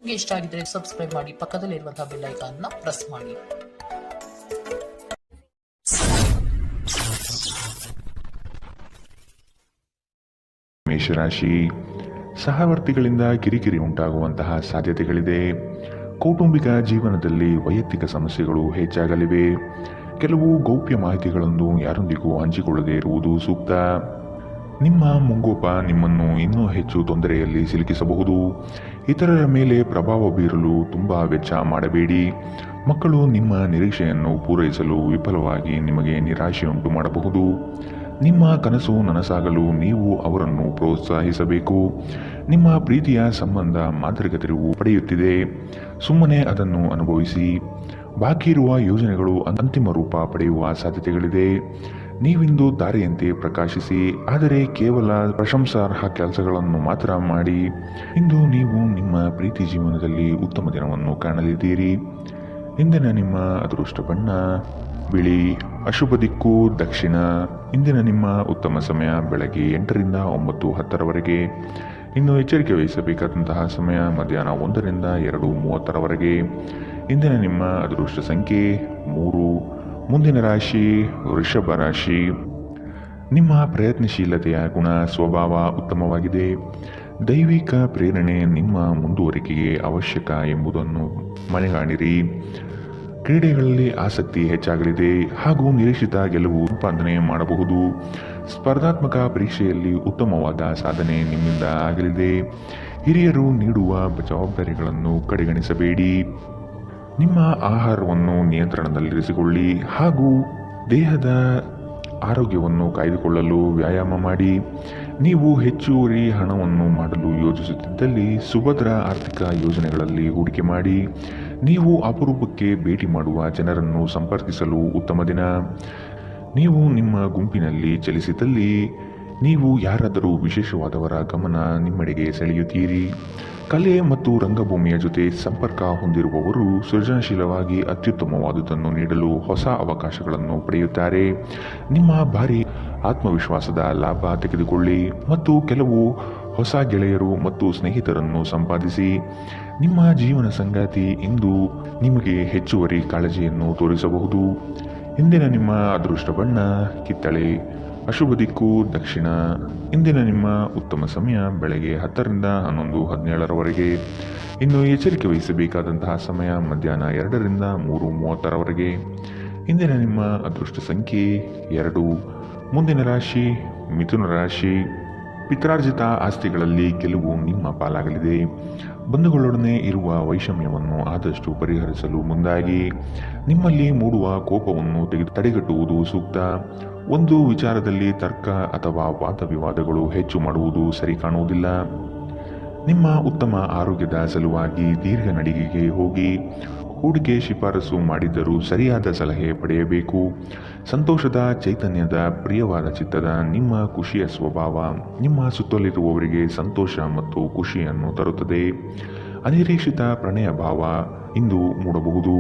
ನಿಮಗೆ ಇಷ್ಟ ಆಗಿದ್ರೆ ಸಬ್ಸ್ಕ್ರೈಬ್ ಮಾಡಿ, ಪಕ್ಕದಲ್ಲಿರುವಂತಹ ಬೆಲ್ ಐಕಾನ್ ನ ಪ್ರೆಸ್ ಮಾಡಿ. ಮೇಷರಾಶಿ, ಸಹವರ್ತಿಗಳಿಂದ ಕಿರಿಕಿರಿ ಉಂಟಾಗುವಂತಹ ಸಾಧ್ಯತೆಗಳಿದೆ. ಕೌಟುಂಬಿಕ ಜೀವನದಲ್ಲಿ ವೈಯಕ್ತಿಕ ಸಮಸ್ಯೆಗಳು ಹೆಚ್ಚಾಗಲಿವೆ. ಕೆಲವು ಗೌಪ್ಯ ಮಾಹಿತಿಗಳನ್ನು ಯಾರೊಂದಿಗೂ ಹಂಚಿಕೊಳ್ಳದೇ ಇರುವುದು ಸೂಕ್ತ. ನಿಮ್ಮ ಮುಂಗೋಪ ನಿಮ್ಮನ್ನು ಇನ್ನೂ ಹೆಚ್ಚು ತೊಂದರೆಯಲ್ಲಿ ಸಿಲುಕಿಸಬಹುದು. ಇತರರ ಮೇಲೆ ಪ್ರಭಾವ ಬೀರಲು ತುಂಬ ವೆಚ್ಚ ಮಾಡಬೇಡಿ. ಮಕ್ಕಳು ನಿಮ್ಮ ನಿರೀಕ್ಷೆಯನ್ನು ಪೂರೈಸಲು ವಿಫಲವಾಗಿ ನಿಮಗೆ ನಿರಾಶೆಯುಂಟು ಮಾಡಬಹುದು. ನಿಮ್ಮ ಕನಸು ನನಸಾಗಲು ನೀವು ಅವರನ್ನು ಪ್ರೋತ್ಸಾಹಿಸಬೇಕು. ನಿಮ್ಮ ಪ್ರೀತಿಯ ಸಂಬಂಧ ಮಾಂತ್ರಿಕ ತಿರುವು ಪಡೆಯುತ್ತಿದೆ. ಸುಮ್ಮನೆ ಅದನ್ನು ಅನುಭವಿಸಿ. ಬಾಕಿ ಇರುವ ಯೋಜನೆಗಳು ಅಂತಿಮ ರೂಪ ಪಡೆಯುವ ಸಾಧ್ಯತೆಗಳಿದೆ. ನೀವಿಂದು ದಾರಿಯಂತೆ ಪ್ರಕಾಶಿಸಿ, ಆದರೆ ಕೇವಲ ಪ್ರಶಂಸಾರ್ಹ ಕೆಲಸಗಳನ್ನು ಮಾತ್ರ ಮಾಡಿ. ಇಂದು ನೀವು ನಿಮ್ಮ ಪ್ರೀತಿ ಜೀವನದಲ್ಲಿ ಉತ್ತಮ ದಿನವನ್ನು ಕಾಣಲಿದ್ದೀರಿ. ಇಂದಿನ ನಿಮ್ಮ ಅದೃಷ್ಟ ಬಣ್ಣ ಬಿಳಿ. ಅಶುಭ ದಿಕ್ಕು ದಕ್ಷಿಣ. ಇಂದಿನ ನಿಮ್ಮ ಉತ್ತಮ ಸಮಯ ಬೆಳಗ್ಗೆ 8ರಿಂದ 9:10ರವರೆಗೆ. ಇನ್ನು ಎಚ್ಚರಿಕೆ ವಹಿಸಬೇಕಾದಂತಹ ಸಮಯ ಮಧ್ಯಾಹ್ನ 1ರಿಂದ 2:30ರವರೆಗೆ. ಇಂದಿನ ನಿಮ್ಮ ಅದೃಷ್ಟ ಸಂಖ್ಯೆ 3. ಮುಂದಿನ ರಾಶಿ ವೃಷಭ ರಾಶಿ. ನಿಮ್ಮ ಪ್ರಯತ್ನಶೀಲತೆಯ ಗುಣ ಸ್ವಭಾವ ಉತ್ತಮವಾಗಿದೆ. ದೈವಿಕ ಪ್ರೇರಣೆ ನಿಮ್ಮ ಮುಂದುವರಿಕೆಗೆ ಅವಶ್ಯಕ ಎಂಬುದನ್ನು ಮನೆಗಾಣಿರಿ. ಕ್ರೀಡೆಗಳಲ್ಲಿ ಆಸಕ್ತಿ ಹೆಚ್ಚಾಗಲಿದೆ ಹಾಗೂ ನಿರೀಕ್ಷಿತ ಗೆಲುವು ಸಂಪಾದನೆ ಮಾಡಬಹುದು. ಸ್ಪರ್ಧಾತ್ಮಕ ಪರೀಕ್ಷೆಯಲ್ಲಿ ಉತ್ತಮವಾದ ಸಾಧನೆ ನಿಮ್ಮಿಂದ ಆಗಲಿದೆ. ಹಿರಿಯರು ನೀಡುವ ಜವಾಬ್ದಾರಿಗಳನ್ನು ಕಡೆಗಣಿಸಬೇಡಿ. ನಿಮ್ಮ ಆಹಾರವನ್ನು ನಿಯಂತ್ರಣದಲ್ಲಿರಿಸಿಕೊಳ್ಳಿ ಹಾಗೂ ದೇಹದ ಆರೋಗ್ಯವನ್ನು ಕಾಯ್ದುಕೊಳ್ಳಲು ವ್ಯಾಯಾಮ ಮಾಡಿ. ನೀವು ಹೆಚ್ಚುವರಿ ಹಣವನ್ನು ಮಾಡಲು ಯೋಜಿಸುತ್ತಿದ್ದಲ್ಲಿ ಸುಭದ್ರ ಆರ್ಥಿಕ ಯೋಜನೆಗಳಲ್ಲಿ ಹೂಡಿಕೆ ಮಾಡಿ. ನೀವು ಅಪರೂಪಕ್ಕೆ ಭೇಟಿ ಮಾಡುವ ಜನರನ್ನು ಸಂಪರ್ಕಿಸಲು ಉತ್ತಮ ದಿನ. ನೀವು ನಿಮ್ಮ ಗುಂಪಿನಲ್ಲಿ ಚಲಿಸಿದಲ್ಲಿ ನೀವು ಯಾರಾದರೂ ವಿಶೇಷವಾದವರ ಗಮನ ನಿಮ್ಮೆಡೆಗೆ ಸೆಳೆಯುತ್ತೀರಿ. ಕಲೆ ಮತ್ತು ರಂಗಭೂಮಿಯ ಜೊತೆ ಸಂಪರ್ಕ ಹೊಂದಿರುವವರು ಸೃಜನಶೀಲವಾಗಿ ಅತ್ಯುತ್ತಮವಾದುದನ್ನು ನೀಡಲು ಹೊಸ ಅವಕಾಶಗಳನ್ನು ಪಡೆಯುತ್ತಾರೆ. ನಿಮ್ಮ ಭಾರಿ ಆತ್ಮವಿಶ್ವಾಸದ ಲಾಭ ತೆಗೆದುಕೊಳ್ಳಿ ಮತ್ತು ಕೆಲವು ಹೊಸ ಗೆಳೆಯರು ಮತ್ತು ಸ್ನೇಹಿತರನ್ನು ಸಂಪಾದಿಸಿ. ನಿಮ್ಮ ಜೀವನ ಸಂಗಾತಿ ಇಂದು ನಿಮಗೆ ಹೆಚ್ಚುವರಿ ಕಾಳಜಿಯನ್ನು ತೋರಿಸಬಹುದು. ಇಂದಿನ ನಿಮ್ಮ ಅದೃಷ್ಟ ಬಣ್ಣ ಕಿತ್ತಳೆ. ಅಶುಭ ದಿಕ್ಕು ದಕ್ಷಿಣ. ಇಂದಿನ ನಿಮ್ಮ ಉತ್ತಮ ಸಮಯ ಬೆಳಗ್ಗೆ 10ರಿಂದ 11:17ರವರೆಗೆ. ಇನ್ನು ಎಚ್ಚರಿಕೆ ವಹಿಸಬೇಕಾದಂತಹ ಸಮಯ ಮಧ್ಯಾಹ್ನ 2ರಿಂದ 3:30ರವರೆಗೆ. ಇಂದಿನ ನಿಮ್ಮ ಅದೃಷ್ಟ ಸಂಖ್ಯೆ 2. ಮುಂದಿನ ರಾಶಿ ಮಿಥುನ ರಾಶಿ. ಪಿತ್ರಾರ್ಜಿತ ಆಸ್ತಿಗಳಲ್ಲಿ ಗೆಲುವು ನಿಮ್ಮ ಪಾಲಾಗಲಿದೆ. ಬಂಧುಗಳೊಡನೆ ಇರುವ ವೈಷಮ್ಯವನ್ನು ಆದಷ್ಟು ಪರಿಹರಿಸಲು ಮುಂದಾಗಿ. ನಿಮ್ಮಲ್ಲಿ ಮೂಡುವ ಕೋಪವನ್ನು ತಡೆಗಟ್ಟುವುದು ಸೂಕ್ತ. ಒಂದು ವಿಚಾರದಲ್ಲಿ ತರ್ಕ ಅಥವಾ ವಾದ ವಿವಾದಗಳು ಹೆಚ್ಚು ಮಾಡುವುದು ಸರಿ ಕಾಣುವುದಿಲ್ಲ. ನಿಮ್ಮ ಉತ್ತಮ ಆರೋಗ್ಯದ ಸಲುವಾಗಿ ದೀರ್ಘ ನಡಿಗೆಗೆ ಹೋಗಿ. ಹೂಡಿಕೆ ಶಿಫಾರಸು ಮಾಡಿದ್ದರೂ ಸರಿಯಾದ ಸಲಹೆ ಪಡೆಯಬೇಕು. ಸಂತೋಷದ ಚೈತನ್ಯದ ಪ್ರಿಯವಾದ ಚಿತ್ತದ ನಿಮ್ಮ ಖುಷಿಯ ಸ್ವಭಾವ ನಿಮ್ಮ ಸುತ್ತಲಿರುವವರಿಗೆ ಸಂತೋಷ ಮತ್ತು ಖುಷಿಯನ್ನು ತರುತ್ತದೆ. ಅನಿರೀಕ್ಷಿತ ಪ್ರಣಯ ಭಾವ ಇಂದು ಮೂಡಬಹುದು.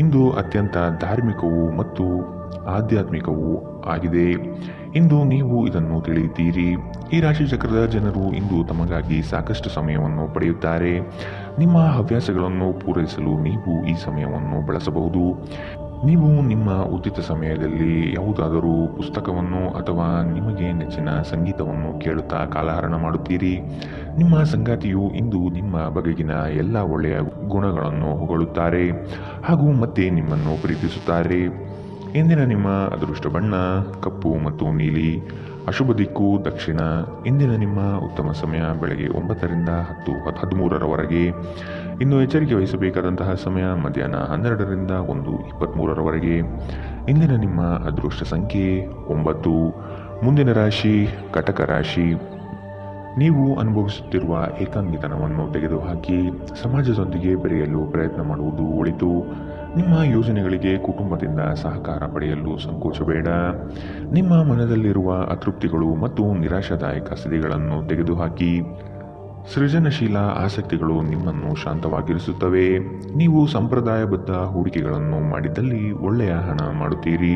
ಇಂದು ಅತ್ಯಂತ ಧಾರ್ಮಿಕವೂ ಮತ್ತು ಆಧ್ಯಾತ್ಮಿಕವೂ ಆಗಿದೆ. ಇಂದು ನೀವು ಇದನ್ನು ತಿಳಿಯುತ್ತೀರಿ. ಈ ರಾಶಿ ಚಕ್ರದ ಜನರು ಇಂದು ತಮಗಾಗಿ ಸಾಕಷ್ಟು ಸಮಯವನ್ನು ಪಡೆಯುತ್ತಾರೆ. ನಿಮ್ಮ ಹವ್ಯಾಸಗಳನ್ನು ಪೂರೈಸಲು ನೀವು ಈ ಸಮಯವನ್ನು ಬಳಸಬಹುದು. ನೀವು ನಿಮ್ಮ ಉಚಿತ ಸಮಯದಲ್ಲಿ ಯಾವುದಾದರೂ ಪುಸ್ತಕವನ್ನು ಅಥವಾ ನಿಮಗೆ ನೆಚ್ಚಿನ ಸಂಗೀತವನ್ನು ಕೇಳುತ್ತಾ ಕಾಲಹರಣ ಮಾಡುತ್ತೀರಿ. ನಿಮ್ಮ ಸಂಗಾತಿಯು ಇಂದು ನಿಮ್ಮ ಬಗೆಗಿನ ಎಲ್ಲ ಒಳ್ಳೆಯ ಗುಣಗಳನ್ನು ಹೊಗಳುತ್ತಾರೆ ಹಾಗೂ ಮತ್ತೆ ನಿಮ್ಮನ್ನು ಪ್ರೀತಿಸುತ್ತಾರೆ. ಇಂದಿನ ನಿಮ್ಮ ಅದೃಷ್ಟ ಬಣ್ಣ ಕಪ್ಪು ಮತ್ತು ನೀಲಿ. ಅಶುಭ ದಿಕ್ಕು ದಕ್ಷಿಣ. ಇಂದಿನ ನಿಮ್ಮ ಉತ್ತಮ ಸಮಯ ಬೆಳಗ್ಗೆ 9ರಿಂದ 10:13ರವರೆಗೆ. ಇನ್ನು ಎಚ್ಚರಿಕೆ ವಹಿಸಬೇಕಾದಂತಹ ಸಮಯ ಮಧ್ಯಾಹ್ನ 12ರಿಂದ 1:23ರವರೆಗೆ. ಇಂದಿನ ನಿಮ್ಮ ಅದೃಷ್ಟ ಸಂಖ್ಯೆ 9. ಮುಂದಿನ ರಾಶಿ ಕಟಕ ರಾಶಿ. ನೀವು ಅನುಭವಿಸುತ್ತಿರುವ ಏಕಾಂಗಿತನವನ್ನು ತೆಗೆದುಹಾಕಿ ಸಮಾಜದೊಂದಿಗೆ ಬೆರೆಯಲು ಪ್ರಯತ್ನ ಮಾಡುವುದು ಒಳಿತು. ನಿಮ್ಮ ಯೋಜನೆಗಳಿಗೆ ಕುಟುಂಬದಿಂದ ಸಹಕಾರ ಪಡೆಯಲು ಸಂಕೋಚಬೇಡ. ನಿಮ್ಮ ಮನದಲ್ಲಿರುವ ಅತೃಪ್ತಿಗಳು ಮತ್ತು ನಿರಾಶಾದಾಯಕ ಸ್ಥಿತಿಗಳನ್ನು ತೆಗೆದುಹಾಕಿ. ಸೃಜನಶೀಲ ಆಸಕ್ತಿಗಳು ನಿಮ್ಮನ್ನು ಶಾಂತವಾಗಿರಿಸುತ್ತವೆ. ನೀವು ಸಂಪ್ರದಾಯಬದ್ಧ ಹೂಡಿಕೆಗಳನ್ನು ಮಾಡಿದ್ದಲ್ಲಿ ಒಳ್ಳೆಯ ಹಣ ಮಾಡುತ್ತೀರಿ.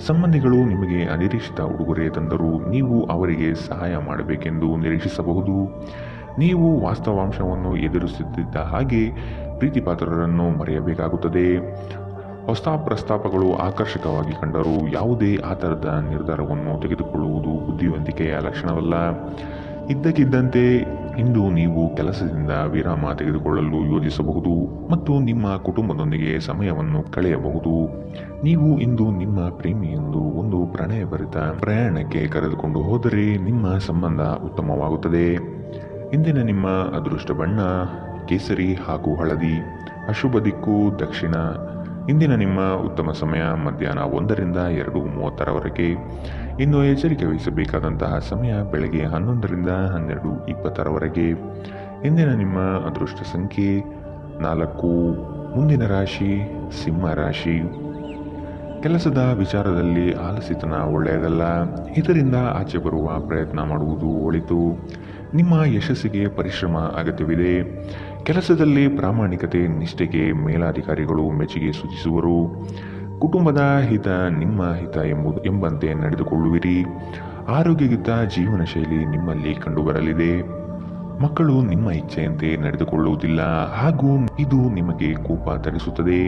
ಸಂಬಂಧಿಗಳು ನಿಮಗೆ ಅನಿರೀಕ್ಷಿತ ಉಡುಗೊರೆ ತಂದರೂ ನೀವು ಅವರಿಗೆ ಸಹಾಯ ಮಾಡಬೇಕೆಂದು ನಿರೀಕ್ಷಿಸಬಹುದು. ನೀವು ವಾಸ್ತವಾಂಶವನ್ನು ಎದುರಿಸುತ್ತಿದ್ದ ಹಾಗೆ ಪ್ರೀತಿಪಾತ್ರರನ್ನು ಮರೆಯಬೇಕಾಗುತ್ತದೆ. ಹೊಸ ಪ್ರಸ್ತಾಪಗಳು ಆಕರ್ಷಕವಾಗಿ ಕಂಡರೂ ಯಾವುದೇ ಆತರದ ನಿರ್ಧಾರವನ್ನು ತೆಗೆದುಕೊಳ್ಳುವುದು ಬುದ್ಧಿವಂತಿಕೆಯ ಲಕ್ಷಣವಲ್ಲ. ಇದ್ದಕ್ಕಿದ್ದಂತೆ ಇಂದು ನೀವು ಕೆಲಸದಿಂದ ವಿರಾಮ ತೆಗೆದುಕೊಳ್ಳಲು ಯೋಜಿಸಬಹುದು ಮತ್ತು ನಿಮ್ಮ ಕುಟುಂಬದೊಂದಿಗೆ ಸಮಯವನ್ನು ಕಳೆಯಬಹುದು. ನೀವು ಇಂದು ನಿಮ್ಮ ಪ್ರೇಮಿಯೊಂದು ಒಂದು ಪ್ರಣಯಭರಿತ ಪ್ರಯಾಣಕ್ಕೆ ಕರೆದುಕೊಂಡು ಹೋದರೆ ನಿಮ್ಮ ಸಂಬಂಧ ಉತ್ತಮವಾಗುತ್ತದೆ. ಇಂದಿನ ನಿಮ್ಮ ಅದೃಷ್ಟ ಬಣ್ಣ ಕೇಸರಿ ಹಾಗೂ ಹಳದಿ. ಅಶುಭ ದಿಕ್ಕು ದಕ್ಷಿಣ. ಇಂದಿನ ನಿಮ್ಮ ಉತ್ತಮ ಸಮಯ ಮಧ್ಯಾಹ್ನ 1ರಿಂದ 2:30ರವರೆಗೆ. ಇನ್ನು ಎಚ್ಚರಿಕೆ ವಹಿಸಬೇಕಾದಂತಹ ಸಮಯ ಬೆಳಗ್ಗೆ 11ರಿಂದ 12:20ರವರೆಗೆ. ಇಂದಿನ ನಿಮ್ಮ ಅದೃಷ್ಟ ಸಂಖ್ಯೆ 4. ಮುಂದಿನ ರಾಶಿ ಸಿಂಹ ರಾಶಿ. ಕೆಲಸದ ವಿಚಾರದಲ್ಲಿ ಆಲಸ್ಯತನ ಒಳ್ಳೆಯದಲ್ಲ. ಇದರಿಂದ ಆಚೆ ಬರುವ ಪ್ರಯತ್ನ ಮಾಡುವುದು ಒಳಿತು. ನಿಮ್ಮ ಯಶಸ್ಸಿಗೆ ಪರಿಶ್ರಮ ಅಗತ್ಯವಿದೆ. ಕೆಲಸದಲ್ಲಿ ಪ್ರಾಮಾಣಿಕತೆ ನಿಷ್ಠೆಗೆ ಮೇಲಾಧಿಕಾರಿಗಳು ಮೆಚ್ಚುಗೆ ಸೂಚಿಸುವರು. ಕುಟುಂಬದ ಹಿತ ನಿಮ್ಮ ಹಿತ ಎಂಬಂತೆ ನಡೆದುಕೊಳ್ಳುವಿರಿ. ಆರೋಗ್ಯಯುತ ಜೀವನ ಶೈಲಿ ನಿಮ್ಮಲ್ಲಿ ಕಂಡುಬರಲಿದೆ. ಮಕ್ಕಳು ನಿಮ್ಮ ಇಚ್ಛೆಯಂತೆ ನಡೆದುಕೊಳ್ಳುವುದಿಲ್ಲ ಹಾಗೂ ಇದು ನಿಮಗೆ ಕೋಪ ತರಿಸುತ್ತದೆ.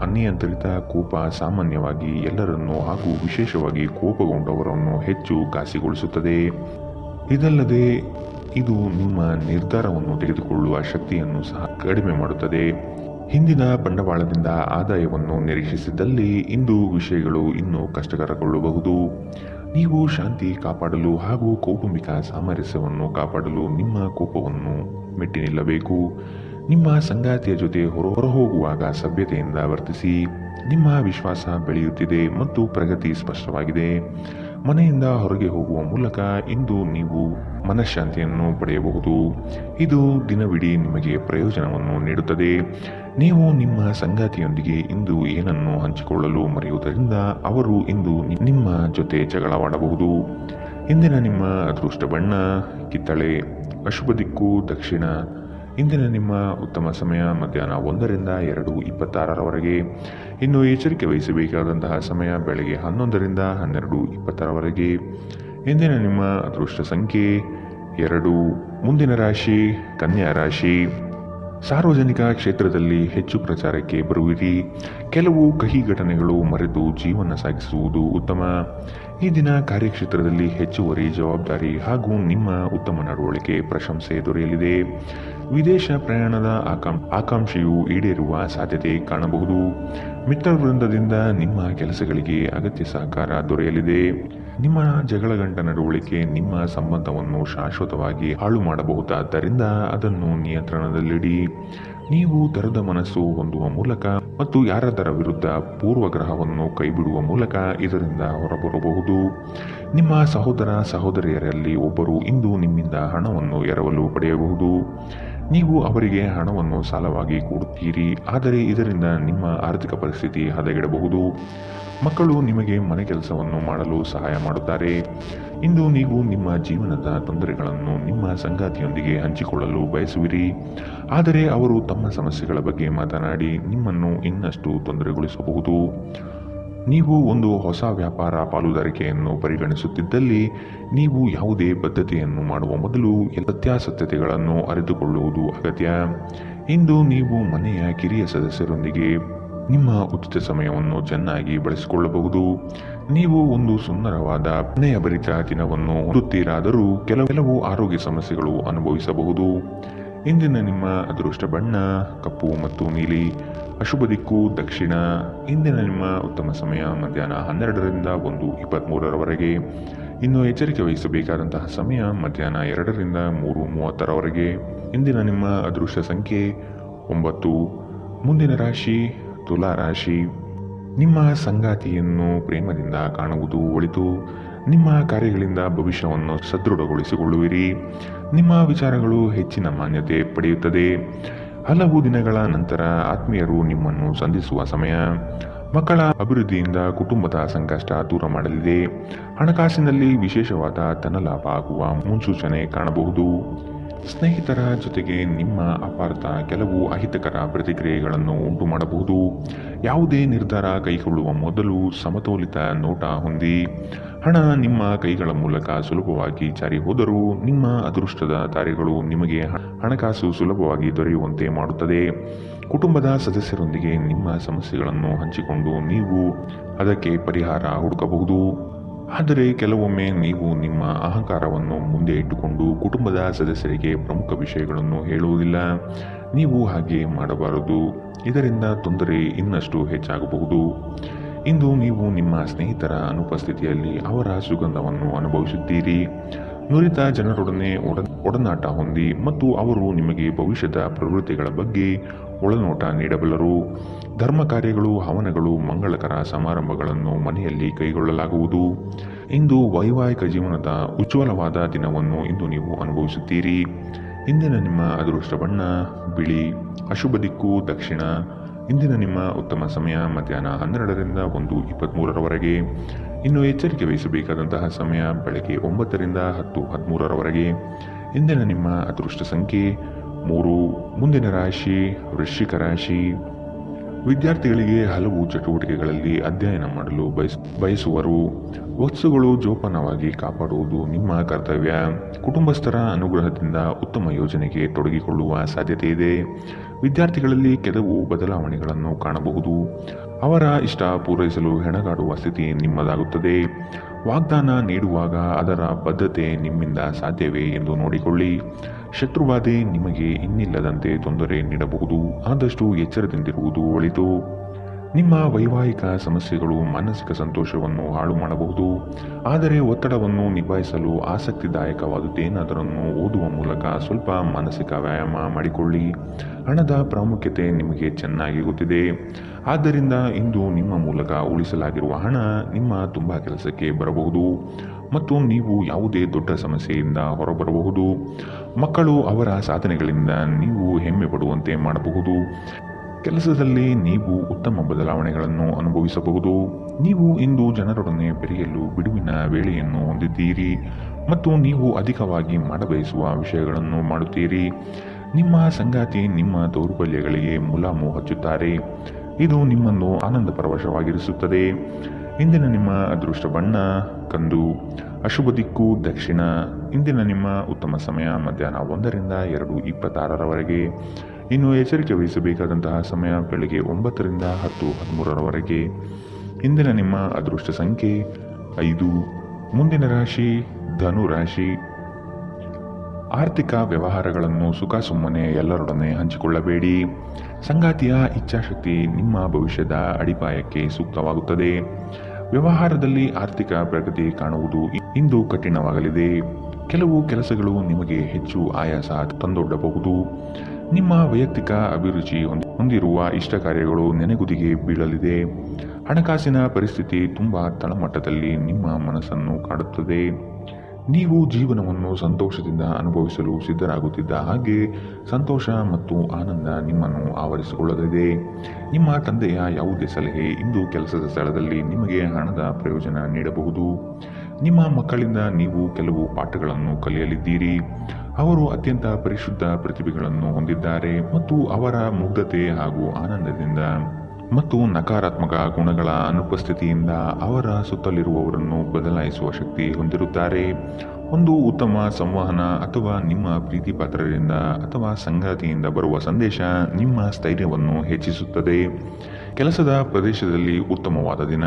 ಅನಿಯಂತ್ರಿತ ಕೋಪ ಸಾಮಾನ್ಯವಾಗಿ ಎಲ್ಲರನ್ನೂ ಹಾಗೂ ವಿಶೇಷವಾಗಿ ಕೋಪಗೊಂಡವರನ್ನು ಹೆಚ್ಚು ಘಾಸಿಗೊಳಿಸುತ್ತದೆ. ಇದಲ್ಲದೆ ಇದು ನಿಮ್ಮ ನಿರ್ಧಾರವನ್ನು ತೆಗೆದುಕೊಳ್ಳುವ ಶಕ್ತಿಯನ್ನು ಸಹ ಕಡಿಮೆ ಮಾಡುತ್ತದೆ. ಹಿಂದಿನ ಬಂಡವಾಳದಿಂದ ಆದಾಯವನ್ನು ನಿರೀಕ್ಷಿಸಿದ್ದಲ್ಲಿ ಇಂದು ವಿಷಯಗಳು ಇನ್ನೂ ಕಷ್ಟಕರಗೊಳ್ಳಬಹುದು. ನೀವು ಶಾಂತಿ ಕಾಪಾಡಲು ಹಾಗೂ ಕೌಟುಂಬಿಕ ಸಾಮರಸ್ಯವನ್ನು ಕಾಪಾಡಲು ನಿಮ್ಮ ಕೋಪವನ್ನು ಮೆಟ್ಟಿ ನಿಲ್ಲಬೇಕು. ನಿಮ್ಮ ಸಂಗಾತಿಯ ಜೊತೆ ಹೊರಹೋಗುವಾಗ ಸಭ್ಯತೆಯಿಂದ ವರ್ತಿಸಿ. ನಿಮ್ಮ ವಿಶ್ವಾಸ ಬೆಳೆಯುತ್ತಿದೆ ಮತ್ತು ಪ್ರಗತಿ ಸ್ಪಷ್ಟವಾಗಿದೆ. ಮನೆಯಿಂದ ಹೊರಗೆ ಹೋಗುವ ಮೂಲಕ ಇಂದು ನೀವು ಮನಃಶಾಂತಿಯನ್ನು ಪಡೆಯಬಹುದು. ಇದು ದಿನವಿಡೀ ನಿಮಗೆ ಪ್ರಯೋಜನವನ್ನು ನೀಡುತ್ತದೆ. ನೀವು ನಿಮ್ಮ ಸಂಗಾತಿಯೊಂದಿಗೆ ಇಂದು ಏನನ್ನು ಹಂಚಿಕೊಳ್ಳಲು ಮರೆಯುವುದರಿಂದ ಅವರು ಇಂದು ನಿಮ್ಮ ಜೊತೆ ಜಗಳವಾಡಬಹುದು. ಇಂದಿನ ನಿಮ್ಮ ಅದೃಷ್ಟ ಬಣ್ಣ ಕಿತ್ತಳೆ. ಅಶುಭ ದಿಕ್ಕು ದಕ್ಷಿಣ. ಇಂದಿನ ನಿಮ್ಮ ಉತ್ತಮ ಸಮಯ ಮಧ್ಯಾಹ್ನ 1ರಿಂದ 2:26ರವರೆಗೆ. ಇನ್ನು ಎಚ್ಚರಿಕೆ ವಹಿಸಬೇಕಾದಂತಹ ಸಮಯ ಬೆಳಗ್ಗೆ 11ರಿಂದ 12:20ರವರೆಗೆ. ಇಂದಿನ ನಿಮ್ಮ ಅದೃಷ್ಟ ಸಂಖ್ಯೆ 2. ಮುಂದಿನ ರಾಶಿ ಕನ್ಯಾ ರಾಶಿ. ಸಾರ್ವಜನಿಕ ಕ್ಷೇತ್ರದಲ್ಲಿ ಹೆಚ್ಚು ಪ್ರಚಾರಕ್ಕೆ ಬರುವಿರಿ. ಕೆಲವು ಕಹಿ ಘಟನೆಗಳು ಮರೆತು ಜೀವನ ಸಾಗಿಸುವುದು ಉತ್ತಮ. ಈ ದಿನ ಕಾರ್ಯಕ್ಷೇತ್ರದಲ್ಲಿ ಹೆಚ್ಚುವರಿ ಜವಾಬ್ದಾರಿ ಹಾಗೂ ನಿಮ್ಮ ಉತ್ತಮ ನಡವಳಿಕೆ ಪ್ರಶಂಸೆ ದೊರೆಯಲಿದೆ. ವಿದೇಶ ಪ್ರಯಾಣದ ಆಕಾಂಕ್ಷೆಯು ಈಡೇರುವ ಸಾಧ್ಯತೆ ಕಾಣಬಹುದು. ಮಿತ್ರವೃಂದದಿಂದ ನಿಮ್ಮ ಕೆಲಸಗಳಿಗೆ ಅಗತ್ಯ ಸಹಕಾರ ದೊರೆಯಲಿದೆ. ನಿಮ್ಮ ಜಗಳಗಂಟ ನಡವಳಿಕೆ ನಿಮ್ಮ ಸಂಬಂಧವನ್ನು ಶಾಶ್ವತವಾಗಿ ಹಾಳು ಮಾಡಬಹುದಾದ್ದರಿಂದ ಅದನ್ನು ನಿಯಂತ್ರಣದಲ್ಲಿಡಿ. ನೀವು ತೆರೆದ ಮನಸ್ಸು ಹೊಂದುವ ಮೂಲಕ ಮತ್ತು ಯಾರದರ ವಿರುದ್ಧ ಪೂರ್ವಗ್ರಹವನ್ನು ಕೈಬಿಡುವ ಮೂಲಕ ಇದರಿಂದ ಹೊರಬರಬಹುದು. ನಿಮ್ಮ ಸಹೋದರ ಸಹೋದರಿಯರಲ್ಲಿ ಒಬ್ಬರು ಇಂದು ನಿಮ್ಮಿಂದ ಹಣವನ್ನು ಎರವಲು ಪಡೆಯಬಹುದು. ನೀವು ಅವರಿಗೆ ಹಣವನ್ನು ಸಾಲವಾಗಿ ಕೊಡುತ್ತೀರಿ, ಆದರೆ ಇದರಿಂದ ನಿಮ್ಮ ಆರ್ಥಿಕ ಪರಿಸ್ಥಿತಿ ಹದಗೆಡಬಹುದು. ಮಕ್ಕಳು ನಿಮಗೆ ಮನೆ ಕೆಲಸವನ್ನು ಮಾಡಲು ಸಹಾಯ ಮಾಡುತ್ತಾರೆ. ಇಂದು ನೀವು ನಿಮ್ಮ ಜೀವನದ ತೊಂದರೆಗಳನ್ನು ನಿಮ್ಮ ಸಂಗಾತಿಯೊಂದಿಗೆ ಹಂಚಿಕೊಳ್ಳಲು ಬಯಸುವಿರಿ, ಆದರೆ ಅವರು ತಮ್ಮ ಸಮಸ್ಯೆಗಳ ಬಗ್ಗೆ ಮಾತನಾಡಿ ನಿಮ್ಮನ್ನು ಇನ್ನಷ್ಟು ತೊಂದರೆಗೊಳಿಸಬಹುದು. ನೀವು ಒಂದು ಹೊಸ ವ್ಯಾಪಾರ ಪಾಲುದಾರಿಕೆಯನ್ನು ಪರಿಗಣಿಸುತ್ತಿದ್ದಲ್ಲಿ ನೀವು ಯಾವುದೇ ಬದ್ಧತೆಯನ್ನು ಮಾಡುವ ಮೊದಲು ಸತ್ಯಾಸತ್ಯತೆಗಳನ್ನು ಅರಿತುಕೊಳ್ಳುವುದು ಅಗತ್ಯ. ಇಂದು ನೀವು ಮನೆಯ ಕಿರಿಯ ಸದಸ್ಯರೊಂದಿಗೆ ನಿಮ್ಮ ಉಚಿತ ಸಮಯವನ್ನು ಚೆನ್ನಾಗಿ ಬಳಸಿಕೊಳ್ಳಬಹುದು. ನೀವು ಒಂದು ಸುಂದರವಾದ ಪ್ರಣಯಭರಿತ ದಿನವನ್ನು ಹೊಂದುತ್ತೀರಾದರೂ ಕೆಲವು ಆರೋಗ್ಯ ಸಮಸ್ಯೆಗಳು ಅನುಭವಿಸಬಹುದು. ಇಂದಿನ ನಿಮ್ಮ ಅದೃಷ್ಟ ಬಣ್ಣ ಕಪ್ಪು ಮತ್ತು ನೀಲಿ. ಅಶುಭ ದಿಕ್ಕು ದಕ್ಷಿಣ. ಇಂದಿನ ನಿಮ್ಮ ಉತ್ತಮ ಸಮಯ ಮಧ್ಯಾಹ್ನ 12ರಿಂದ 1:23ರವರೆಗೆ. ಇನ್ನು ಎಚ್ಚರಿಕೆ ವಹಿಸಬೇಕಾದಂತಹ ಸಮಯ ಮಧ್ಯಾಹ್ನ 2ರಿಂದ 3:30ರವರೆಗೆ. ಇಂದಿನ ನಿಮ್ಮ ಅದೃಷ್ಟ ಸಂಖ್ಯೆ 9. ಮುಂದಿನ ರಾಶಿ ತುಲಾ ರಾಶಿ. ನಿಮ್ಮ ಸಂಗಾತಿಯನ್ನು ಪ್ರೇಮದಿಂದ ಕಾಣುವುದು ಒಳಿತು. ನಿಮ್ಮ ಕಾರ್ಯಗಳಿಂದ ಭವಿಷ್ಯವನ್ನು ಸದೃಢಗೊಳಿಸಿಕೊಳ್ಳುವಿರಿ. ನಿಮ್ಮ ವಿಚಾರಗಳು ಹೆಚ್ಚಿನ ಮಾನ್ಯತೆ ಪಡೆಯುತ್ತದೆ. ಹಲವು ದಿನಗಳ ನಂತರ ಆತ್ಮೀಯರು ನಿಮ್ಮನ್ನು ಸಂಧಿಸುವ ಸಮಯ. ಮಕ್ಕಳ ಅಭಿವೃದ್ಧಿಯಿಂದ ಕುಟುಂಬದ ಸಂಕಷ್ಟ ದೂರ ಮಾಡಲಿದೆ. ಹಣಕಾಸಿನಲ್ಲಿ ವಿಶೇಷವಾದ ಧನಲಾಭ ಆಗುವ ಮುನ್ಸೂಚನೆ ಕಾಣಬಹುದು. ಸ್ನೇಹಿತರ ಜೊತೆಗೆ ನಿಮ್ಮ ಅಪಾರ್ಥ ಕೆಲವು ಅಹಿತಕರ ಪ್ರತಿಕ್ರಿಯೆಗಳನ್ನು ಉಂಟು ಮಾಡಬಹುದು. ಯಾವುದೇ ನಿರ್ಧಾರ ಕೈಗೊಳ್ಳುವ ಮೊದಲು ಸಮತೋಲಿತ ನೋಟ ಹೊಂದಿ. ಹಣ ನಿಮ್ಮ ಕೈಗಳ ಮೂಲಕ ಸುಲಭವಾಗಿ ಜಾರಿ ಹೋದರೂ ನಿಮ್ಮ ಅದೃಷ್ಟದ ತಾರೆಗಳು ನಿಮಗೆ ಹಣಕಾಸು ಸುಲಭವಾಗಿ ದೊರೆಯುವಂತೆ ಮಾಡುತ್ತದೆ. ಕುಟುಂಬದ ಸದಸ್ಯರೊಂದಿಗೆ ನಿಮ್ಮ ಸಮಸ್ಯೆಗಳನ್ನು ಹಂಚಿಕೊಂಡು ನೀವು ಅದಕ್ಕೆ ಪರಿಹಾರ ಹುಡುಕಬಹುದು. ಆದರೆ ಕೆಲವೊಮ್ಮೆ ನೀವು ನಿಮ್ಮ ಅಹಂಕಾರವನ್ನು ಮುಂದೆ ಇಟ್ಟುಕೊಂಡು ಕುಟುಂಬದ ಸದಸ್ಯರಿಗೆ ಪ್ರಮುಖ ವಿಷಯಗಳನ್ನು ಹೇಳುವುದಿಲ್ಲ. ನೀವು ಹಾಗೆ ಮಾಡಬಾರದು. ಇದರಿಂದ ತೊಂದರೆ ಇನ್ನಷ್ಟು ಹೆಚ್ಚಾಗಬಹುದು. ಇಂದು ನೀವು ನಿಮ್ಮ ಸ್ನೇಹಿತರ ಅನುಪಸ್ಥಿತಿಯಲ್ಲಿ ಅವರ ಸುಗಂಧವನ್ನು ಅನುಭವಿಸುತ್ತೀರಿ. ನುರಿತ ಜನರೊಡನೆ ಒಡನಾಟ ಹೊಂದಿ ಮತ್ತು ಅವರು ನಿಮಗೆ ಭವಿಷ್ಯದ ಪ್ರವೃತ್ತಿಗಳ ಬಗ್ಗೆ ಒಳನೋಟ ನೀಡಬಲ್ಲರು. ಧರ್ಮ ಕಾರ್ಯಗಳು, ಹವನಗಳು, ಮಂಗಳಕರ ಸಮಾರಂಭಗಳನ್ನು ಮನೆಯಲ್ಲಿ ಕೈಗೊಳ್ಳಲಾಗುವುದು. ಇಂದು ವೈವಾಹಿಕ ಜೀವನದ ಉಜ್ವಲವಾದ ದಿನವನ್ನು ಇಂದು ನೀವು ಅನುಭವಿಸುತ್ತೀರಿ. ಇಂದಿನ ನಿಮ್ಮ ಅದೃಷ್ಟ ಬಣ್ಣ ಬಿಳಿ, ಅಶುಭ ದಿಕ್ಕು ದಕ್ಷಿಣ. ಇಂದಿನ ನಿಮ್ಮ ಉತ್ತಮ ಸಮಯ ಮಧ್ಯಾಹ್ನ 12ರಿಂದ 1:23ರವರೆಗೆ. ಇನ್ನು ಎಚ್ಚರಿಕೆ ವಹಿಸಬೇಕಾದಂತಹ ಸಮಯ ಬೆಳಗ್ಗೆ 9ರಿಂದ 10:13ರವರೆಗೆ. ಇಂದಿನ ನಿಮ್ಮ ಅದೃಷ್ಟ ಸಂಖ್ಯೆ 3. ಮುಂದಿನ ರಾಶಿ ವೃಶ್ಚಿಕ ರಾಶಿ. ವಿದ್ಯಾರ್ಥಿಗಳಿಗೆ ಹಲವು ಚಟುವಟಿಕೆಗಳಲ್ಲಿ ಅಧ್ಯಯನ ಮಾಡಲು ಬಯಸುವರು. ವಸ್ತುಗಳು ಜೋಪಾನವಾಗಿ ಕಾಪಾಡುವುದು ನಿಮ್ಮ ಕರ್ತವ್ಯ. ಕುಟುಂಬಸ್ಥರ ಅನುಗ್ರಹದಿಂದ ಉತ್ತಮ ಯೋಜನೆಗೆ ತೊಡಗಿಕೊಳ್ಳುವ ಸಾಧ್ಯತೆ ಇದೆ. ವಿದ್ಯಾರ್ಥಿಗಳಲ್ಲಿ ಕೆಲವು ಬದಲಾವಣೆಗಳನ್ನು ಕಾಣಬಹುದು. ಅವರ ಇಷ್ಟ ಪೂರೈಸಲು ಹೆಣಗಾಡುವ ಸ್ಥಿತಿ ನಿಮ್ಮದಾಗುತ್ತದೆ. ವಾಗ್ದಾನ ನೀಡುವಾಗ ಅದರ ಬದ್ಧತೆ ನಿಮ್ಮಿಂದ ಸಾಧ್ಯವೇ ಎಂದು ನೋಡಿಕೊಳ್ಳಿ. ಶತ್ರುಬಾಧೆ ನಿಮಗೆ ಇನ್ನಿಲ್ಲದಂತೆ ತೊಂದರೆ ನೀಡಬಹುದು. ಆದಷ್ಟು ಎಚ್ಚರದಿಂದಿರುವುದು ಒಳಿತು. ನಿಮ್ಮ ವೈವಾಹಿಕ ಸಮಸ್ಯೆಗಳು ಮಾನಸಿಕ ಸಂತೋಷವನ್ನು ಹಾಳು ಮಾಡಬಹುದು. ಆದರೆ ಒತ್ತಡವನ್ನು ನಿಭಾಯಿಸಲು ಆಸಕ್ತಿದಾಯಕವಾದುದೇನಾದರನ್ನು ಓದುವ ಮೂಲಕ ಸ್ವಲ್ಪ ಮಾನಸಿಕ ವ್ಯಾಯಾಮ ಮಾಡಿಕೊಳ್ಳಿ. ಹಣದ ಪ್ರಾಮುಖ್ಯತೆ ನಿಮಗೆ ಚೆನ್ನಾಗಿ ಗೊತ್ತಿದೆ. ಆದ್ದರಿಂದ ಇಂದು ನಿಮ್ಮ ಮೂಲಕ ಉಳಿಸಲಾಗಿರುವ ಹಣ ನಿಮ್ಮ ತುಂಬ ಕೆಲಸಕ್ಕೆ ಬರಬಹುದು ಮತ್ತು ನೀವು ಯಾವುದೇ ದೊಡ್ಡ ಸಮಸ್ಯೆಯಿಂದ ಹೊರಬರಬಹುದು. ಮಕ್ಕಳು ಅವರ ಸಾಧನೆಗಳಿಂದ ನೀವು ಹೆಮ್ಮೆ ಪಡುವಂತೆ ಮಾಡಬಹುದು. ಕೆಲಸದಲ್ಲಿ ನೀವು ಉತ್ತಮ ಬದಲಾವಣೆಗಳನ್ನು ಅನುಭವಿಸಬಹುದು. ನೀವು ಇಂದು ಜನರೊಡನೆ ಬೆರೆಯಲು ಬಿಡುವಿನ ವೇಳೆಯನ್ನು ಹೊಂದಿದ್ದೀರಿ ಮತ್ತು ನೀವು ಅಧಿಕವಾಗಿ ಮಾಡಬಯಸುವ ವಿಷಯಗಳನ್ನು ಮಾಡುತ್ತೀರಿ. ನಿಮ್ಮ ಸಂಗಾತಿ ನಿಮ್ಮ ದೌರ್ಬಲ್ಯಗಳಿಗೆ ಮುಲಾಮು ಹಚ್ಚುತ್ತಾರೆ. ಇದು ನಿಮ್ಮನ್ನು ಆನಂದ ಪರವಶವಾಗಿರಿಸುತ್ತದೆ. ಇಂದಿನ ನಿಮ್ಮ ಅದೃಷ್ಟ ಬಣ್ಣ ಕಂದು, ಅಶುಭ ದಿಕ್ಕು ದಕ್ಷಿಣ. ಇಂದಿನ ನಿಮ್ಮ ಉತ್ತಮ ಸಮಯ ಮಧ್ಯಾಹ್ನ 1ರಿಂದ 2:26ರವರೆಗೆ. ಇನ್ನು ಎಚ್ಚರಿಕೆ ವಹಿಸಬೇಕಾದಂತಹ ಸಮಯ ಬೆಳಗ್ಗೆ 9ರಿಂದ 10:13ರವರೆಗೆ. ಇಂದಿನ ನಿಮ್ಮ ಅದೃಷ್ಟ ಸಂಖ್ಯೆ 5. ಮುಂದಿನ ರಾಶಿ ಧನು ರಾಶಿ. ಆರ್ಥಿಕ ವ್ಯವಹಾರಗಳನ್ನು ಸುಮ್ಮನೆ ಎಲ್ಲರೊಡನೆ ಹಂಚಿಕೊಳ್ಳಬೇಡಿ. ಸಂಗಾತಿಯ ಇಚ್ಛಾಶಕ್ತಿ ನಿಮ್ಮ ಭವಿಷ್ಯದ ಅಡಿಪಾಯಕ್ಕೆ ಸೂಕ್ತವಾಗುತ್ತದೆ. ವ್ಯವಹಾರದಲ್ಲಿ ಆರ್ಥಿಕ ಪ್ರಗತಿ ಕಾಣುವುದು ಇಂದು ಕಠಿಣವಾಗಲಿದೆ. ಕೆಲವು ಕೆಲಸಗಳು ನಿಮಗೆ ಹೆಚ್ಚು ಆಯಾಸ ತಂದೊಡ್ಡಬಹುದು. ನಿಮ್ಮ ವೈಯಕ್ತಿಕ ಅಭಿರುಚಿ ಹೊಂದಿರುವ ಇಷ್ಟ ಕಾರ್ಯಗಳು ನೆನೆಗುದಿಗೆ ಬೀಳಲಿದೆ. ಹಣಕಾಸಿನ ಪರಿಸ್ಥಿತಿ ತುಂಬ ತಳಮಟ್ಟದಲ್ಲಿ ನಿಮ್ಮ ಮನಸ್ಸನ್ನು ಕಾಡುತ್ತದೆ. ನೀವು ಜೀವನವನ್ನು ಸಂತೋಷದಿಂದ ಅನುಭವಿಸಲು ಸಿದ್ಧರಾಗುತ್ತಿದ್ದ ಹಾಗೆ ಸಂತೋಷ ಮತ್ತು ಆನಂದ ನಿಮ್ಮನ್ನು ಆವರಿಸಿಕೊಳ್ಳಲಿದೆ. ನಿಮ್ಮ ತಂದೆಯ ಯಾವುದೇ ಸಲಹೆ ಇಂದು ಕೆಲಸದ ಸ್ಥಳದಲ್ಲಿ ನಿಮಗೆ ಹಣದ ಪ್ರಯೋಜನ ನೀಡಬಹುದು. ನಿಮ್ಮ ಮಕ್ಕಳಿಂದ ನೀವು ಕೆಲವು ಪಾಠಗಳನ್ನು ಕಲಿಯಲಿದ್ದೀರಿ. ಅವರು ಅತ್ಯಂತ ಪರಿಶುದ್ಧ ಪ್ರತಿಭೆಗಳನ್ನು ಹೊಂದಿದ್ದಾರೆ ಮತ್ತು ಅವರ ಮುಗ್ಧತೆ ಹಾಗೂ ಆನಂದದಿಂದ ಮತ್ತು ನಕಾರಾತ್ಮಕ ಗುಣಗಳ ಅನುಪಸ್ಥಿತಿಯಿಂದ ಅವರ ಸುತ್ತಲಿರುವವರನ್ನು ಬದಲಾಯಿಸುವ ಶಕ್ತಿ ಹೊಂದಿರುತ್ತಾರೆ. ಒಂದು ಉತ್ತಮ ಸಂವಹನ ಅಥವಾ ನಿಮ್ಮ ಪ್ರೀತಿ ಪಾತ್ರರಿಂದ ಅಥವಾ ಸಂಗಾತಿಯಿಂದ ಬರುವ ಸಂದೇಶ ನಿಮ್ಮ ಸ್ಥೈರ್ಯವನ್ನು ಹೆಚ್ಚಿಸುತ್ತದೆ. ಕೆಲಸದ ಪ್ರದೇಶದಲ್ಲಿ ಉತ್ತಮವಾದ ದಿನ.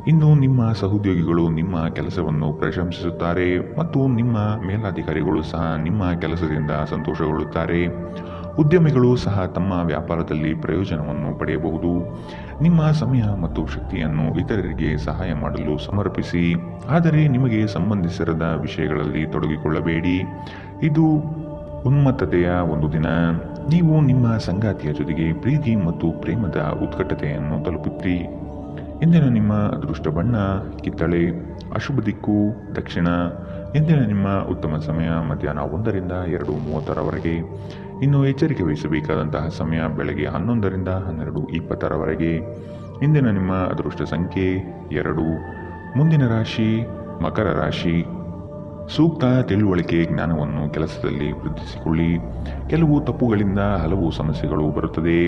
ಇನ್ನು ನಿಮ್ಮ ಸಹೋದ್ಯೋಗಿಗಳು ನಿಮ್ಮ ಕೆಲಸವನ್ನು ಪ್ರಶಂಸಿಸುತ್ತಾರೆ ಮತ್ತು ನಿಮ್ಮ ಮೇಲಾಧಿಕಾರಿಗಳು ಸಹ ನಿಮ್ಮ ಕೆಲಸದಿಂದ ಸಂತೋಷಗೊಳ್ಳುತ್ತಾರೆ. ಉದ್ಯಮಿಗಳು ಸಹ ತಮ್ಮ ವ್ಯಾಪಾರದಲ್ಲಿ ಪ್ರಯೋಜನವನ್ನು ಪಡೆಯಬಹುದು. ನಿಮ್ಮ ಸಮಯ ಮತ್ತು ಶಕ್ತಿಯನ್ನು ಇತರರಿಗೆ ಸಹಾಯ ಮಾಡಲು ಸಮರ್ಪಿಸಿ, ಆದರೆ ನಿಮಗೆ ಸಂಬಂಧಿಸಿರದ ವಿಷಯಗಳಲ್ಲಿ ತೊಡಗಿಕೊಳ್ಳಬೇಡಿ. ಇದು ಉನ್ಮತ್ತತೆಯ ಒಂದು ದಿನ. ನೀವು ನಿಮ್ಮ ಸಂಗಾತಿಯ ಜೊತೆಗೆ ಪ್ರೀತಿ ಮತ್ತು ಪ್ರೇಮದ ಉತ್ಕಟತೆಯನ್ನು ತಲುಪುತ್ತೀರಿ. ಇಂದಿನ ನಿಮ್ಮ ಅದೃಷ್ಟ ಬಣ್ಣ ಕಿತ್ತಳೆ, ಅಶುಭ ದಿಕ್ಕು ದಕ್ಷಿಣ. ಇಂದಿನ ನಿಮ್ಮ ಉತ್ತಮ ಸಮಯ ಮಧ್ಯಾಹ್ನ 1ರಿಂದ 2:30ರವರೆಗೆ. ಇನ್ನು ಎಚ್ಚರಿಕೆ ವಹಿಸಬೇಕಾದಂತಹ ಸಮಯ ಬೆಳಗ್ಗೆ 11ರಿಂದ 12:20ರವರೆಗೆ. ಇಂದಿನ ನಿಮ್ಮ ಅದೃಷ್ಟ ಸಂಖ್ಯೆ 2. ಮುಂದಿನ ರಾಶಿ ಮಕರ ರಾಶಿ. ಸೂಕ್ತ ತಿಳುವಳಿಕೆ ಜ್ಞಾನವನ್ನು ಕೆಲಸದಲ್ಲಿ ವೃದ್ಧಿಸಿಕೊಳ್ಳಿ. ಕೆಲವು ತಪ್ಪುಗಳಿಂದ ಹಲವು ಸಮಸ್ಯೆಗಳು ಬರುತ್ತದೆ.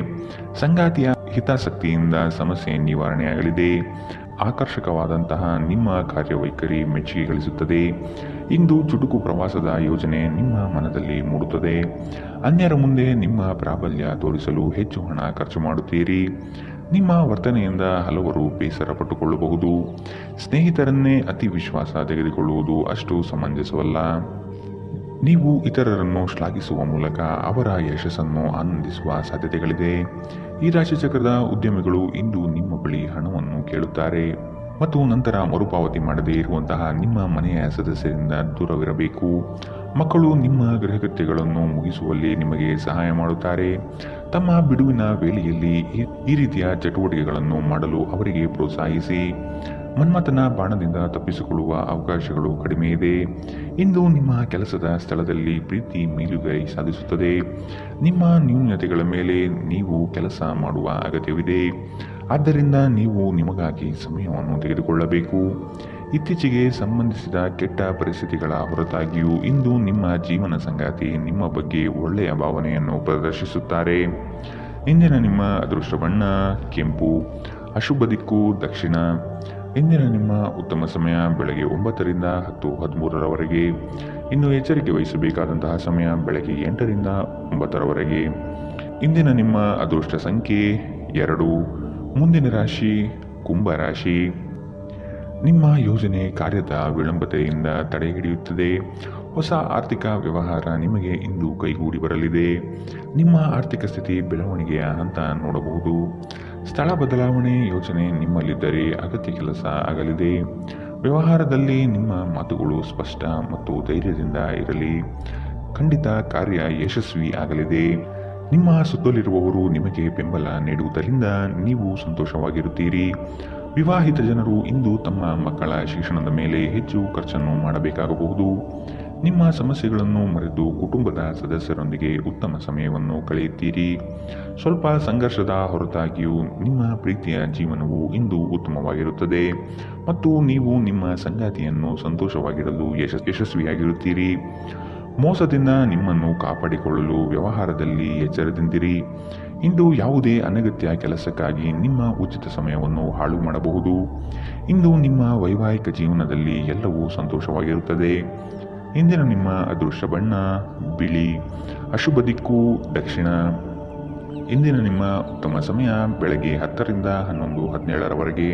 ಸಂಗಾತಿಯ ಹಿತಾಸಕ್ತಿಯಿಂದ ಸಮಸ್ಯೆ ನಿವಾರಣೆಯಾಗಲಿದೆ. ಆಕರ್ಷಕವಾದಂತಹ ನಿಮ್ಮ ಕಾರ್ಯವೈಖರಿ ಮೆಚ್ಚುಗೆ ಗಳಿಸುತ್ತದೆ. ಇಂದು ಚುಟುಕು ಪ್ರವಾಸದ ಯೋಜನೆ ನಿಮ್ಮ ಮನದಲ್ಲಿ ಮೂಡುತ್ತದೆ. ಅನ್ಯರ ಮುಂದೆ ನಿಮ್ಮ ಪ್ರಾಬಲ್ಯ ತೋರಿಸಲು ಹೆಚ್ಚು ಹಣ ಖರ್ಚು ಮಾಡುತ್ತೀರಿ. ನಿಮ್ಮ ವರ್ತನೆಯಿಂದ ಹಲವರು ಬೇಸರ ಪಟ್ಟುಕೊಳ್ಳಬಹುದು. ಸ್ನೇಹಿತರನ್ನೇ ಅತಿ ವಿಶ್ವಾಸ ತೆಗೆದುಕೊಳ್ಳುವುದು ಅಷ್ಟು ಸಮಂಜಸವಲ್ಲ. ನೀವು ಇತರರನ್ನು ಶ್ಲಾಘಿಸುವ ಮೂಲಕ ಅವರ ಯಶಸ್ಸನ್ನು ಆನಂದಿಸುವ ಸಾಧ್ಯತೆಗಳಿದೆ. ಈ ರಾಶಿಚಕ್ರದ ಉದ್ಯಮಿಗಳು ಇಂದು ನಿಮ್ಮ ಬಳಿ ಹಣವನ್ನು ಕೇಳುತ್ತಾರೆ ಮತ್ತು ನಂತರ ಮರುಪಾವತಿ ಮಾಡದೇ ಇರುವಂತಹ ನಿಮ್ಮ ಮನೆಯ ಸದಸ್ಯರಿಂದ ದೂರವಿರಬೇಕು. ಮಕ್ಕಳು ನಿಮ್ಮ ಗೃಹಕೃತ್ಯಗಳನ್ನು ಮುಗಿಸುವಲ್ಲಿ ನಿಮಗೆ ಸಹಾಯ ಮಾಡುತ್ತಾರೆ. ತಮ್ಮ ಬಿಡುವಿನ ವೇಳೆಯಲ್ಲಿ ಈ ರೀತಿಯ ಚಟುವಟಿಕೆಗಳನ್ನು ಮಾಡಲು ಅವರಿಗೆ ಪ್ರೋತ್ಸಾಹಿಸಿ. ಮನ್ಮಥನ ಬಾಣದಿಂದ ತಪ್ಪಿಸಿಕೊಳ್ಳುವ ಅವಕಾಶಗಳು ಕಡಿಮೆ ಇದೆ. ಇಂದು ನಿಮ್ಮ ಕೆಲಸದ ಸ್ಥಳದಲ್ಲಿ ಪ್ರೀತಿ ಮೇಲುಗೈ ಸಾಧಿಸುತ್ತದೆ. ನಿಮ್ಮ ನ್ಯೂನತೆಗಳ ಮೇಲೆ ನೀವು ಕೆಲಸ ಮಾಡುವ ಅಗತ್ಯವಿದೆ. ಆದ್ದರಿಂದ ನೀವು ನಿಮಗಾಗಿ ಸಮಯವನ್ನು ತೆಗೆದುಕೊಳ್ಳಬೇಕು. ಇತ್ತೀಚೆಗೆ ಸಂಬಂಧಿಸಿದ ಕೆಟ್ಟ ಪರಿಸ್ಥಿತಿಗಳ ಹೊರತಾಗಿಯೂ ಇಂದು ನಿಮ್ಮ ಜೀವನ ಸಂಗಾತಿ ನಿಮ್ಮ ಬಗ್ಗೆ ಒಳ್ಳೆಯ ಭಾವನೆಯನ್ನು ಪ್ರದರ್ಶಿಸುತ್ತಾರೆ. ಇಂದಿನ ನಿಮ್ಮ ಅದೃಷ್ಟ ಬಣ್ಣ ಕೆಂಪು, ಅಶುಭ ದಿಕ್ಕು ದಕ್ಷಿಣ. ಇಂದಿನ ನಿಮ್ಮ ಉತ್ತಮ ಸಮಯ ಬೆಳಗ್ಗೆ 9ರಿಂದ 10:13ರವರೆಗೆ. ಇನ್ನು ಎಚ್ಚರಿಕೆ ವಹಿಸಬೇಕಾದಂತಹ ಸಮಯ ಬೆಳಗ್ಗೆ 8ರಿಂದ 9ರವರೆಗೆ. ಇಂದಿನ ನಿಮ್ಮ ಅದೃಷ್ಟ ಸಂಖ್ಯೆ 2. ಮುಂದಿನ ರಾಶಿ ಕುಂಭ ರಾಶಿ. ನಿಮ್ಮ ಯೋಜನೆ ಕಾರ್ಯದ ವಿಳಂಬತೆಯಿಂದ ತಡೆ ಹಿಡಿಯುತ್ತದೆ. ಹೊಸ ಆರ್ಥಿಕ ವ್ಯವಹಾರ ನಿಮಗೆ ಇಂದು ಕೈಗೂಡಿ ಬರಲಿದೆ. ನಿಮ್ಮ ಆರ್ಥಿಕ ಸ್ಥಿತಿ ಬೆಳವಣಿಗೆಯ ಹಂತ ನೋಡಬಹುದು. ಸ್ಥಳ ಬದಲಾವಣೆ ಯೋಜನೆ ನಿಮ್ಮಲ್ಲಿದ್ದರೆ ಅಗತ್ಯ ಕೆಲಸ ಆಗಲಿದೆ. ವ್ಯವಹಾರದಲ್ಲಿ ನಿಮ್ಮ ಮಾತುಗಳು ಸ್ಪಷ್ಟ ಮತ್ತು ಧೈರ್ಯದಿಂದ ಇರಲಿ. ಖಂಡಿತ ಕಾರ್ಯ ಯಶಸ್ವಿ ಆಗಲಿದೆ. ನಿಮ್ಮ ಸುತ್ತಲಿರುವವರು ನಿಮಗೆ ಬೆಂಬಲ ನೀಡುವುದರಿಂದ ನೀವು ಸಂತೋಷವಾಗಿರುತ್ತೀರಿ. ವಿವಾಹಿತ ಜನರು ಇಂದು ತಮ್ಮ ಮಕ್ಕಳ ಶಿಕ್ಷಣದ ಮೇಲೆ ಹೆಚ್ಚು ಖರ್ಚನ್ನು ಮಾಡಬೇಕಾಗಬಹುದು. ನಿಮ್ಮ ಸಮಸ್ಯೆಗಳನ್ನು ಮರೆತು ಕುಟುಂಬದ ಸದಸ್ಯರೊಂದಿಗೆ ಉತ್ತಮ ಸಮಯವನ್ನು ಕಳೆಯುತ್ತೀರಿ. ಸ್ವಲ್ಪ ಸಂಘರ್ಷದ ಹೊರತಾಗಿಯೂ ನಿಮ್ಮ ಪ್ರೀತಿಯ ಜೀವನವು ಇಂದು ಉತ್ತಮವಾಗಿರುತ್ತದೆ ಮತ್ತು ನೀವು ನಿಮ್ಮ ಸಂಗಾತಿಯನ್ನು ಸಂತೋಷವಾಗಿರಲು ಯಶಸ್ವಿಯಾಗಿರುತ್ತೀರಿ. ಮೋಸದಿಂದ ನಿಮ್ಮನ್ನು ಕಾಪಾಡಿಕೊಳ್ಳಲು ವ್ಯವಹಾರದಲ್ಲಿ ಎಚ್ಚರದಿಂದಿರಿ. ಇಂದು ಯಾವುದೇ ಅನಗತ್ಯ ಕೆಲಸಕ್ಕಾಗಿ ನಿಮ್ಮ ಉಚಿತ ಸಮಯವನ್ನು ಹಾಳು ಮಾಡಬಹುದು. ಇಂದು ನಿಮ್ಮ ವೈವಾಹಿಕ ಜೀವನದಲ್ಲಿ ಎಲ್ಲವೂ ಸಂತೋಷವಾಗಿರುತ್ತದೆ. ಇಂದಿನ ನಿಮ್ಮ ಅದೃಷ್ಟ ಬಣ್ಣ ಬಿಳಿ, ಅಶುಭ ದಿಕ್ಕು ದಕ್ಷಿಣ. ಇಂದಿನ ನಿಮ್ಮ ಉತ್ತಮ ಸಮಯ ಬೆಳಗ್ಗೆ 10ರಿಂದ 11:17ರವರೆಗೆ.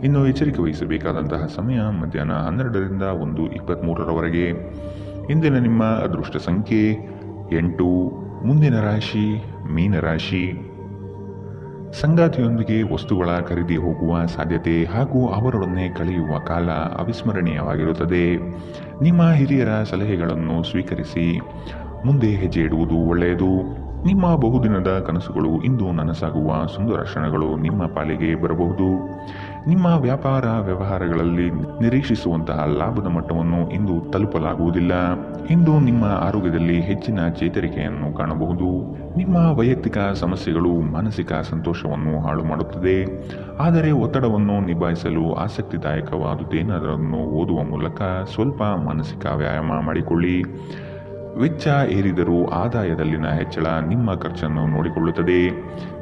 ಇನ್ನು ಎಚ್ಚರಿಕೆ ವಹಿಸಬೇಕಾದಂತಹ ಸಮಯ ಮಧ್ಯಾಹ್ನ 12ರಿಂದ 1:23ರವರೆಗೆ. ಇಂದಿನ ನಿಮ್ಮ ಅದೃಷ್ಟ ಸಂಖ್ಯೆ 8. ಮುಂದಿನ ರಾಶಿ ಮೀನರಾಶಿ. ಸಂಗಾತಿಯೊಂದಿಗೆ ವಸ್ತುಗಳ ಖರೀದಿ ಹೋಗುವ ಸಾಧ್ಯತೆ ಹಾಗೂ ಅವರೊಡನೆ ಕಳೆಯುವ ಕಾಲ ಅವಿಸ್ಮರಣೀಯವಾಗಿರುತ್ತದೆ. ನಿಮ್ಮ ಹಿರಿಯರ ಸಲಹೆಗಳನ್ನು ಸ್ವೀಕರಿಸಿ ಮುಂದೆ ಹೆಜ್ಜೆ ಇಡುವುದು ಒಳ್ಳೆಯದು. ನಿಮ್ಮ ಬಹುದಿನದ ಕನಸುಗಳು ಇಂದು ನನಸಾಗುವ ಸುಂದರ ಕ್ಷಣಗಳು ನಿಮ್ಮ ಪಾಲಿಗೆ ಬರಬಹುದು. ನಿಮ್ಮ ವ್ಯಾಪಾರ ವ್ಯವಹಾರಗಳಲ್ಲಿ ನಿರೀಕ್ಷಿಸುವಂತಹ ಲಾಭದ ಮಟ್ಟವನ್ನು ಇಂದು ತಲುಪಲಾಗುವುದಿಲ್ಲ. ಇಂದು ನಿಮ್ಮ ಆರೋಗ್ಯದಲ್ಲಿ ಹೆಚ್ಚಿನ ಚೇತರಿಕೆಯನ್ನು ಕಾಣಬಹುದು. ನಿಮ್ಮ ವೈಯಕ್ತಿಕ ಸಮಸ್ಯೆಗಳು ಮಾನಸಿಕ ಸಂತೋಷವನ್ನು ಹಾಳು ಮಾಡುತ್ತದೆ. ಆದರೆ ಒತ್ತಡವನ್ನು ನಿಭಾಯಿಸಲು ಆಸಕ್ತಿದಾಯಕವಾದುದೇನಾದರನ್ನು ಓದುವ ಮೂಲಕ ಸ್ವಲ್ಪ ಮಾನಸಿಕ ವ್ಯಾಯಾಮ ಮಾಡಿಕೊಳ್ಳಿ. ವೆಚ್ಚ ಏರಿದರೂ ಆದಾಯದಲ್ಲಿನ ಹೆಚ್ಚಳ ನಿಮ್ಮ ಖರ್ಚನ್ನು ನೋಡಿಕೊಳ್ಳುತ್ತದೆ.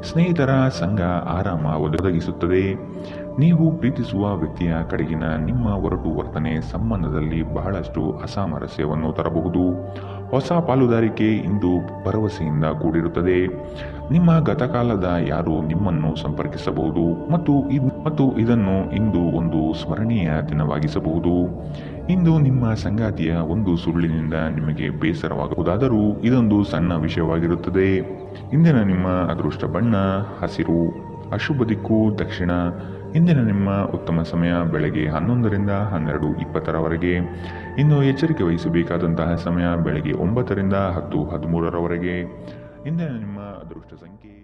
ಸ್ನೇಹಿತರ ಸಂಘ ಆರಾಮ ಒದಗಿಸುತ್ತದೆ. ನೀವು ಪ್ರೀತಿಸುವ ವ್ಯಕ್ತಿಯ ಕಡೆಗಿನ ನಿಮ್ಮ ಒರಟು ವರ್ತನೆ ಸಂಬಂಧದಲ್ಲಿ ಬಹಳಷ್ಟು ಅಸಾಮರಸ್ಯವನ್ನು ತರಬಹುದು. ಹೊಸ ಪಾಲುದಾರಿಕೆ ಇಂದು ಭರವಸೆಯಿಂದ ಕೂಡಿರುತ್ತದೆ. ನಿಮ್ಮ ಗತಕಾಲದ ಯಾರು ನಿಮ್ಮನ್ನು ಸಂಪರ್ಕಿಸಬಹುದು ಮತ್ತು ಇದನ್ನು ಇಂದು ಒಂದು ಸ್ಮರಣೀಯ ದಿನವಾಗಿಸಬಹುದು. ಇಂದು ನಿಮ್ಮ ಸಂಗಾತಿಯ ಒಂದು ಸುಳ್ಳಿನಿಂದ ನಿಮಗೆ ಬೇಸರವಾಗಬಹುದಾದರೂ ಇದೊಂದು ಸಣ್ಣ ವಿಷಯವಾಗಿರುತ್ತದೆ. ಇಂದಿನ ನಿಮ್ಮ ಅದೃಷ್ಟ ಬಣ್ಣ ಹಸಿರು, ಅಶುಭ ದಿಕ್ಕು ದಕ್ಷಿಣ. ಇಂದಿನ ನಿಮ್ಮ ಉತ್ತಮ ಸಮಯ ಬೆಳಗ್ಗೆ 11ರಿಂದ 12:20ರವರೆಗೆ. ಇನ್ನು ಎಚ್ಚರಿಕೆ ವಹಿಸಬೇಕಾದಂತಹ ಸಮಯ ಬೆಳಗ್ಗೆ 9ರಿಂದ 10:13ರವರೆಗೆ. ಇಂದಿನ ನಿಮ್ಮ ಅದೃಷ್ಟ ಸಂಖ್ಯೆ